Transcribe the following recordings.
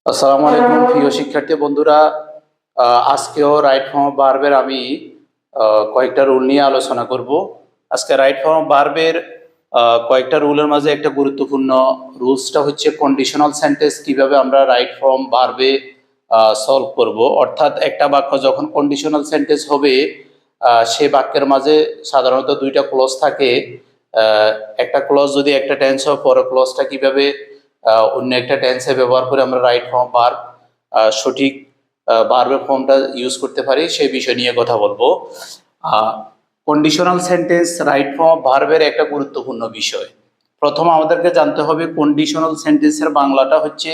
আসসালামু আলাইকুম প্রিয় শিক্ষার্থী বন্ধুরা। আজকেও রাইট ফর্ম অফ ভার্বের আমি কয়েকটা রুল নিয়ে আলোচনা করব। আজকে রাইট ফর্ম অফ ভার্বের কয়েকটা রুলের মাঝে একটা গুরুত্বপূর্ণ রুলসটা হচ্ছে কন্ডিশনাল সেন্টেন্স কিভাবে আমরা রাইট ফর্ম ভার্বে সলভ করব। অর্থাৎ একটা বাক্য যখন কন্ডিশনাল সেন্টেন্স হবে সে বাক্যের মাঝে সাধারণত দুইটা ক্লজ থাকে। একটা ক্লজ যদি একটা টেন্স হয়, পরের ক্লজটা কিভাবে অন্য একটা টেন্সে ব্যবহার করে আমরা রাইট ফর্ম ভার্ব সঠিক ভার্বের ফর্মটা ইউজ করতে পারি সেই বিষয় নিয়ে কথা বলবো। কন্ডিশনাল সেন্টেন্স রাইট ফর্ম ভার্বের একটা গুরুত্বপূর্ণ বিষয়। প্রথম আমাদেরকে জানতে হবে কন্ডিশনাল সেন্টেন্সের বাংলাটা হচ্ছে,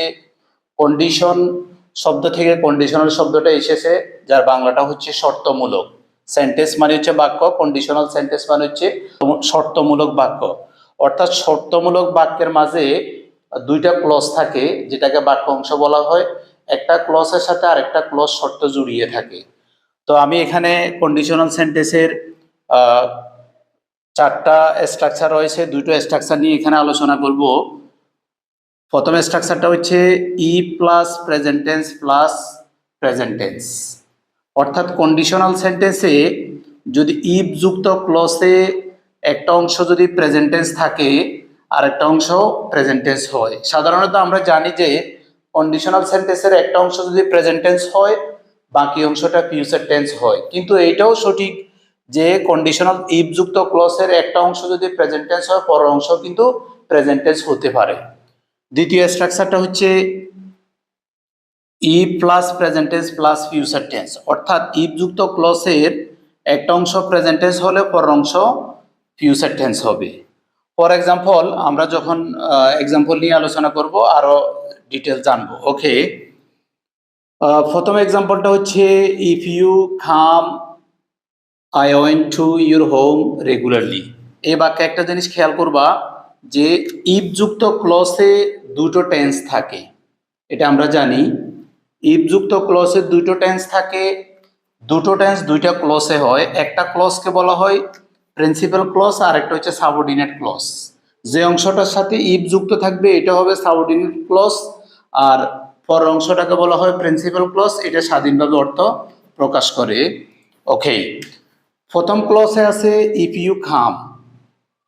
কন্ডিশন শব্দ থেকে কন্ডিশনাল শব্দটা এসেছে, যার বাংলাটা হচ্ছে শর্তমূলক। সেন্টেন্স মানে হচ্ছে বাক্য, কন্ডিশনাল সেন্টেন্স মানে হচ্ছে শর্তমূলক বাক্য। অর্থাৎ শর্তমূলক বাক্যের মাঝে দুইটা ক্লজ থাকে যেটাকে বাক্য অংশ বলা হয়। একটা ক্লজের সাথে আরেকটা ক্লজ শর্ত জড়িয়ে থাকে। তো আমি এখানে কন্ডিশনাল সেন্টেন্সের চারটা স্ট্রাকচার রয়েছে, দুটো স্ট্রাকচার নিয়ে এখানে আলোচনা করব। প্রথম স্ট্রাকচারটা হচ্ছে ই plus present tense plus present tense. অর্থাৎ কন্ডিশনাল সেন্টেন্সে যদি ইফ যুক্ত ক্লজে একটা অংশ যদি প্রেজেন্ট টেন্স থাকে আর একটা অংশ প্রেজেন্ট টেন্স হয়। সাধারণত আমরা জানি যে কন্ডিশনাল সেন্টেন্সের একটা অংশ যদি প্রেজেন্ট টেন্স হয় বাকি অংশটা ফিউচার টেন্স হয়, কিন্তু এইটাও সঠিক যে কন্ডিশনাল ইফ যুক্ত ক্লজের একটা অংশ যদি প্রেজেন্ট টেন্স হয় পরের অংশ কিন্তু প্রেজেন্ট টেন্স হতে পারে। দ্বিতীয় স্ট্রাকচারটা হচ্ছে ই plus present tense plus future tense. অর্থাৎ ইফ যুক্ত ক্লজের একটা অংশ প্রেজেন্ট টেন্স হলে পরের অংশ ফিউচার টেন্স হবে। ফর এক্সাম্পল, আমরা যখন এক্সাম্পল নিয়ে আলোচনা করব আরো ডিটেল জানবো। ওকে, প্রথম এক্সাম্পলটা হচ্ছে if you come I went to your home regularly. এই বাক্যে একটা জিনিস খেয়াল করবা যে ইফ যুক্ত ক্লজে দুটো টেন্স থাকে, এটা আমরা জানি। ইফ যুক্ত ক্লজে দুটো টেন্স থাকে, দুটো টেন্স দুইটা ক্লজে হয়। একটা ক্লজকে বলা হয় প্রিন্সিপাল ক্লজ আর একটা হচ্ছে সাবঅর্ডিনেট ক্লজ। যে অংশটার সাথে ইফ যুক্ত থাকবে এটা হবে সাবঅর্ডিনেট ক্লজ, আর পরের অংশটাকে বলা হয় প্রিন্সিপাল ক্লজ। এটা স্বাধীনভাবে অর্থ প্রকাশ করে। ওকে, প্রথম ক্লজে আছে ইফ ইউ কাম,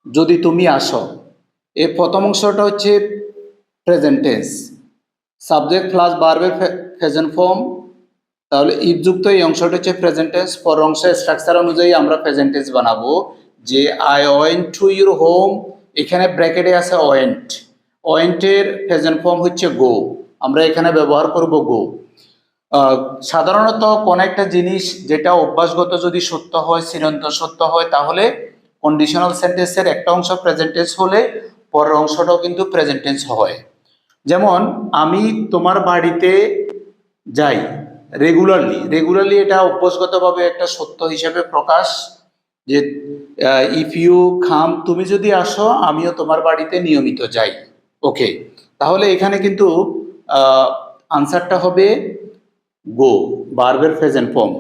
যদি তুমি আসো। এই প্রথম অংশটা হচ্ছে প্রেজেন্ট টেন্স, সাবজেক্ট প্লাস ভার্বের প্রেজেন্ট ফর্ম। তাহলে ইফ যুক্ত এই অংশটা হচ্ছে প্রেজেন্ট টেন্স। পরের অংশের স্ট্রাকচার অনুযায়ী আমরা প্রেজেন্ট টেন্স বানাবো যে I went to your home. এখানে ব্র্যাকেটে আছে ওয়েন্ট, ওয়েন্টের প্রেজেন্ট ফর্ম হচ্ছে গো, আমরা এখানে ব্যবহার করব গো। সাধারণত কোন একটা জিনিস যেটা অভ্যাসগত যদি সত্য হয়, চিরন্তন সত্য হয়, তাহলে কন্ডিশনাল সেন্টেন্সের একটা অংশ প্রেজেন্ট টেন্স হলে পরের অংশটাও কিন্তু প্রেজেন্ট টেন্স হয়। যেমন আমি তোমার বাড়িতে যাই রেগুলারলি। রেগুলারলি এটা অভ্যাসগতভাবে একটা সত্য হিসেবে প্রকাশ, যে ইফ ইউ কাম, তুমি যদি আসো আমিও তোমার বাড়িতে নিয়মিত যাই। ওকে, তাহলে এখানে কিন্তু আনসারটা হবে গো, ভার্বের প্রেজেন্ট ফর্ম।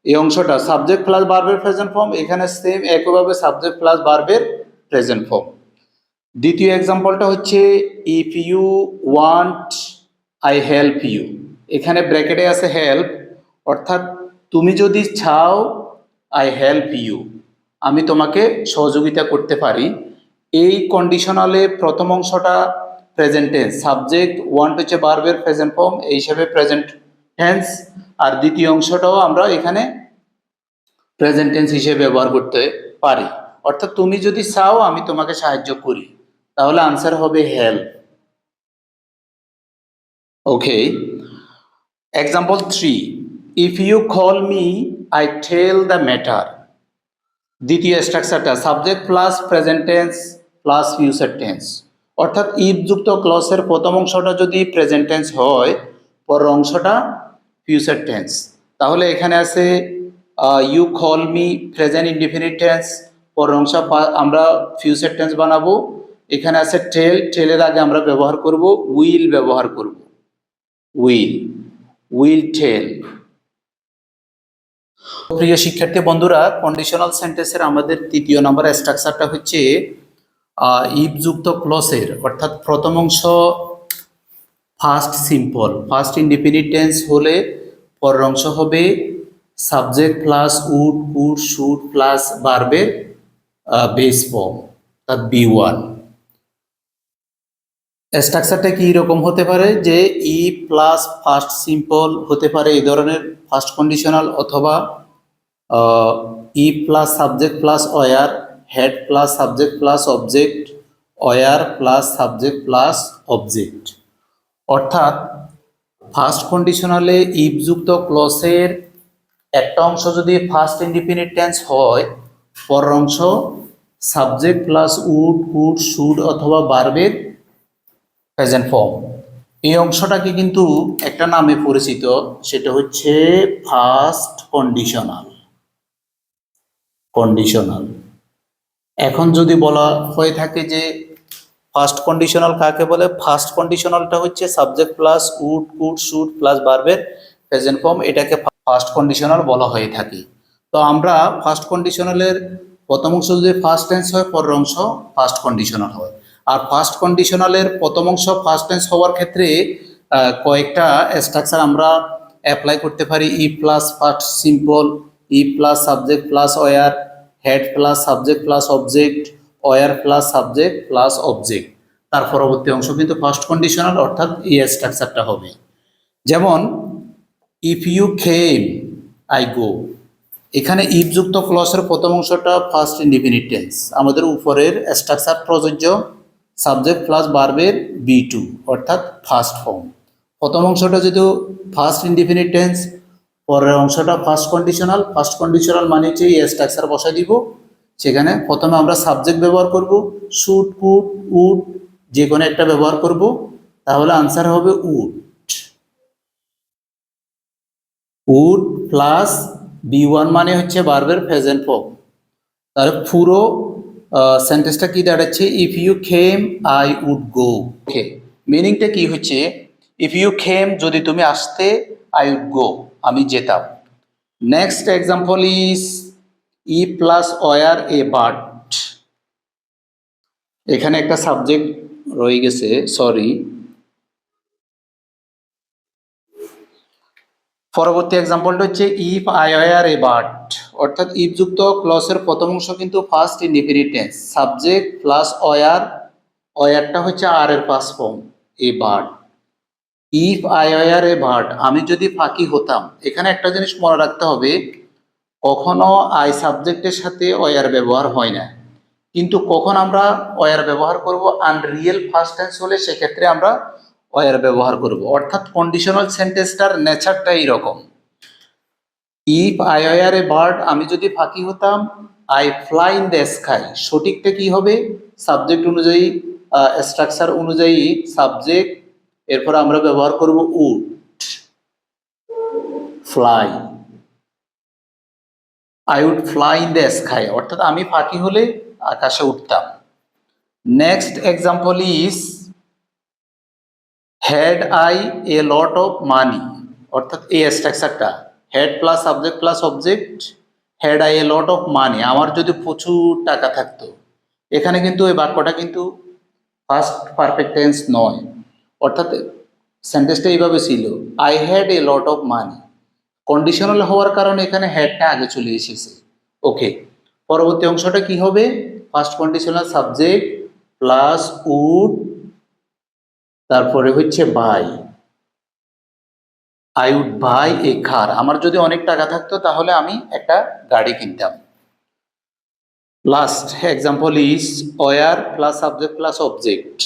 এই অংশটা সাবজেক্ট প্লাস ভার্বের প্রেজেন্ট ফর্ম, এখানে সেম একইভাবে সাবজেক্ট প্লাস ভার্বের প্রেজেন্ট ফর্ম। দ্বিতীয় এক্সাম্পলটা হচ্ছে if you want I help you. এখানে ব্র্যাকেটে আছে হেল্প, অর্থাৎ তুমি যদি চাও আই হেল্প ইউ, আমি তোমাকে সহযোগিতা করতে পারি। এই কন্ডিশনালে প্রথম অংশটা প্রেজেন্ট টেন্স, সাবজেক্ট ওয়ান্ট হচ্ছে ভার্বের প্রেজেন্ট ফর্ম এই হিসাবে প্রেজেন্ট টেন্স, আর দ্বিতীয় অংশটাও আমরা এখানে প্রেজেন্ট টেন্স হিসেবে ব্যবহার করতে পারি। অর্থাৎ তুমি যদি চাও আমি তোমাকে সাহায্য করি, তাহলে আনসার হবে help. Okay, example 3, if you call me I tell the matter. দ্বিতীয় স্ট্রাকচারটা subject plus present tense plus future tense. অর্থাৎ ইফ যুক্ত ক্লজের প্রথম অংশটা যদি প্রেজেন্ট টেন্স হয় পরের অংশটা ফিউচার টেন্স। তাহলে এখানে আছে you call me present indefinite tense, পরের অংশ আমরা ফিউচার টেন্স বানাবো। এখানে আছে টেল, টেলের আগে আমরা ব্যবহার করব উইল, ব্যবহার করব উইল, উইল টেল। প্রিয় শিক্ষার্থী বন্ধুরা, কন্ডিশনাল সেন্টেন্সের আমাদের তৃতীয় নম্বর স্ট্রাকচারটা হচ্ছে ইফ যুক্ত ক্লজের, অর্থাৎ প্রথম অংশ first simple, first indefinite tense হলে পরের অংশ হবে subject plus would, could, should plus ভার্বের বেস ফর্ম, অর্থাৎ B1। স্ট্রাকচারটা কি রকম হতে পারে যে ই প্লাস ফার্স্ট সিম্পল হতে পারে এই ধরনের ফার্স্ট কন্ডিশনাল, অথবা ই plus subject plus were, had plus subject plus object, were plus subject plus object. অর্থাৎ ফার্স্ট কন্ডিশনালে ইফযুক্ত ক্লসের একটা অংশ যদি ফার্স্ট ইনডিফিনিট টেন্স হয়, পরের অংশ subject plus would, could, should অথবা ভার্বের প্রেজেন্ট ফর্ম। এই অংশটাকে কিন্তু একটা নামে পরিচিত, সেটা হচ্ছে ফার্স্ট কন্ডিশনাল। কন্ডিশনাল এখন যদি বলা হয়ে থাকে যে ফার্স্ট কন্ডিশনাল কাকে বলে, ফার্স্ট কন্ডিশনালটা হচ্ছে subject plus would, could, should plus ভার্বের প্রেজেন্ট ফর্ম, এটাকে ফার্স্ট কন্ডিশনাল বলা হয়ে থাকে। তো আমরা ফার্স্ট কন্ডিশনালের প্রথম অংশ যদি ফার্স্ট টেন্স হয়, পরের অংশ ফার্স্ট কন্ডিশনাল হয়। আর ফার্স্ট কন্ডিশনালের প্রথম অংশ ফার্স্ট টেন্স হওয়ার ক্ষেত্রে কয়েকটা স্ট্রাকচার আমরা অ্যাপ্লাই করতে পারি। ই প্লাস ফার্স্ট সিম্পল, ই plus subject plus were, had plus subject plus object, were plus subject plus object. তার পরবর্তী অংশ কিন্তু ফার্স্ট কন্ডিশনাল, অর্থাৎ এই স্ট্রাকচারটা হবে। যেমন if you came I go, এখানে ইফযুক্ত ক্লসের প্রথম অংশটা ফার্স্ট ইনডিফিনিট টেন্স, আমাদের উপরের স্ট্রাকচার প্রযোজ্য, সাবজেক্ট প্লাস ভার্বের B2 অর্থাৎ ফার্স্ট ফর্ম। প্রথম অংশটা যেহেতু ফার্স্ট ইনডিফিনিট টেন্স, পরের অংশটা ফার্স্ট কন্ডিশনাল। ফার্স্ট কন্ডিশনাল মানে হচ্ছে এই স্ট্রাকচার বসাই দিব, সেখানে প্রথমে আমরা সাবজেক্ট ব্যবহার করব, শুড, কুড, উড যে কোনো একটা ব্যবহার করব, তাহলে আনসার হবে উড। উড প্লাস B1 মানে হচ্ছে ভার্বের প্রেজেন্ট ফর্ম। তাহলে পুরো সেন্টেন্সটা কি দাঁড়াচ্ছে, if you came I would go. Okay, মিনিংটা কি হচ্ছে, ইফ ইউ কেম যদি তুমি আসতে, আই উড গো আমি যেতাম। নেক্সট এক্সাম্পল ইজ ই প্লাস ওয়ার এ বার্ড, এখানে একটা সাবজেক্ট রয়ে গেছে, সরি। পরবর্তী এক্সাম্পলটা হচ্ছে if I were a bird, অর্থাৎ ইফযুক্ত ক্লসের প্রথম অংশ কিন্তু first indefinite tense, subject plus were, ওয়ারটা হচ্ছে আর এর past form a bird. If I were a bird, আমি যদি পাখি হতাম। এখানে একটা জিনিস মনে রাখতে হবে, কখনো আই সাবজেক্টের সাথে ওয়ার ব্যবহার হয় না, কিন্তু কখন আমরা ওয়ার ব্যবহার করব, আনরিয়েল ফার্স্ট টেন্স হলে সেক্ষেত্রে আমরা ওয়ার ব্যবহার করব। অর্থাৎ কন্ডিশনাল সেন্টেন্সটার নেচারটা এইরকম। If I were a bird, আমি যদি পাখি হতাম, I fly in the sky, সঠিকটা কি হবে, সাবজেক্ট অনুযায়ী স্ট্রাকচার অনুযায়ী সাবজেক্ট, এরপর আমরা ব্যবহার করব would, fly, I would fly in the sky, অর্থাৎ আমি পাখি হলে আকাশে উঠতাম। Next example is had I a lot of money, অর্থাৎ এই স্ট্রাকচারটা had plus subject plus object, had I a lot of money, আমার যদি প্রচুর টাকা থাকতো। এখানে কিন্তু এই বাক্যটা কিন্তু ফার্স্ট পারফেক্ট টেন্স নয়, অর্থাৎ সেন্টেন্সটা এইভাবে ছিল, I had a lot of money. Conditional হওয়ার কারণে এখানে হ্যাডটা আগে চলে এসেছে। ওকে, পরবর্তী অংশটা কি হবে, first conditional subject plus would, তারপরে হচ্ছে buy, I would buy a car, আমার যদি অনেক টাকা থাকতো তাহলে আমি একটা গাড়ি কিনতাম। Last example is were plus subject plus object,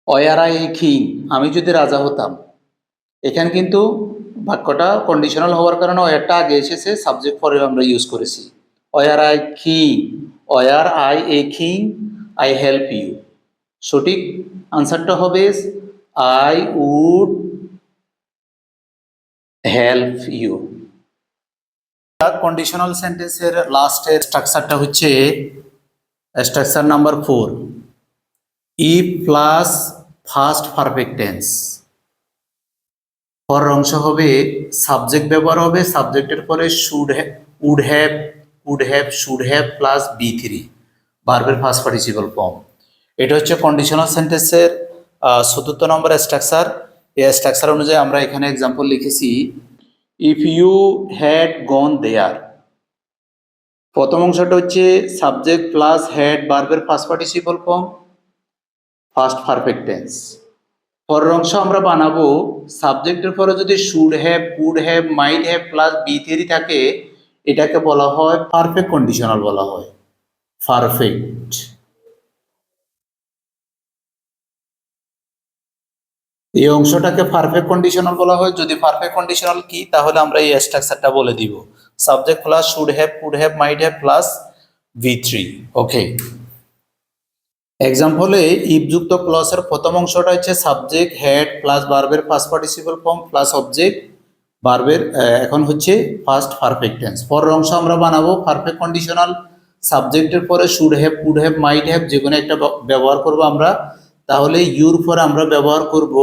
were I a king, আমি যদি রাজা হতাম। এখানে কিন্তু বাক্যটা কন্ডিশনাল হওয়ার কারণে ওয়ারটা আগে এসেছে, সাবজেক্ট পরে আমরা ইউজ করেছি। Were I king, were I a king, I help you, সঠিক আনসারটা হবে I would help you. Conditional সেন্টেন্সের লাস্টের স্ট্রাকচারটা হচ্ছে structure number 4, if plus first perfect tense. পরের অংশ হবে সাবজেক্ট ব্যবহার হবে, সাবজেক্টের পরে should have, would have, could have, should have plus B3 ভার্বের ফার্স্ট পার্টিসিপল ফর্ম। এটা হচ্ছে কন্ডিশনাল সেন্টেন্সের চতুর্থ নম্বর স্ট্রাকচার, এই স্ট্রাকচার অনুযায়ী আমরা এখানে এক্সাম্পল লিখেছি, if you had gone there. প্রথম অংশটা হচ্ছে সাবজেক্ট প্লাস হ্যাড ভার্বের first participle form, first perfect tense. পরের অংশ আমরা বানাবো সাবজেক্টের পরে যদি should have, could have, might have plus B three থাকে, এটাকে বলা হয় পারফেক্ট কন্ডিশনাল বলা হয়, পারফেক্ট। এই অংশটাকে পারফেক্ট কন্ডিশনাল বলা হয়। যদি পারফেক্ট কন্ডিশনাল কি, তাহলে আমরা এই স্ট্রাকচারটা বলে দিব, subject plus should have, could have, might have plus V3। Okay, এক্সাম্পলে ইফ যুক্ত ক্লজের প্রথম অংশটা হচ্ছে সাবজেক্ট হ্যাড প্লাস ভার্বের first participle form plus object ভার্বের এখন হচ্ছে ফার্স্ট পারফেক্ট টেন্স। পরের অংশ আমরা বানাবো পারফেক্ট কন্ডিশনাল, সাবজেক্টের পরে should have, could have, might have যে কোনো একটা ব্যবহার করব আমরা। তাহলে ইউর পরে আমরা ব্যবহার করব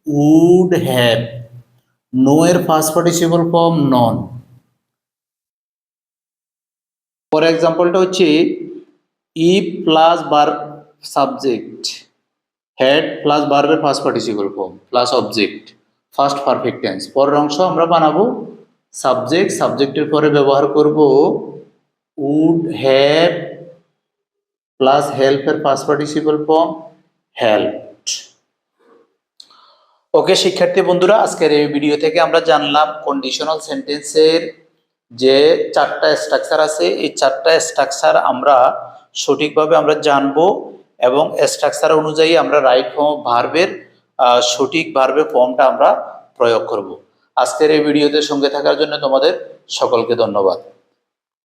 উড হ্যাভ, নো এর ফার্স্ট পার্টিসিপল ফর্ম নন। ফর এক্সাম্পলটা হচ্ছে if plus verb subject had plus ভার্বের first participle form plus object first perfect tense. পরের অংশ আমরা বানাবো সাবজেক্ট, সাবজেক্টের পরে ব্যবহার করব উড হ্যাভ প্লাস হেল্পের first participle form helped. Okay শিক্ষার্থী বন্ধুরা, আজকের এই ভিডিও থেকে আমরা জানলাম কন্ডিশনাল সেন্টেন্সের যে চারটা স্ট্রাকচার আছে, এই চারটা স্ট্রাকচার আমরা সঠিকভাবে আমরা জানবো এবং স্ট্রাকচার অনুযায়ী আমরা রাইট ফর্ম ভার্বের সঠিক ভার্বের ফর্মটা আমরা প্রয়োগ করব। আজকের এই ভিডিওতে সঙ্গে থাকার জন্য তোমাদের সকলকে ধন্যবাদ।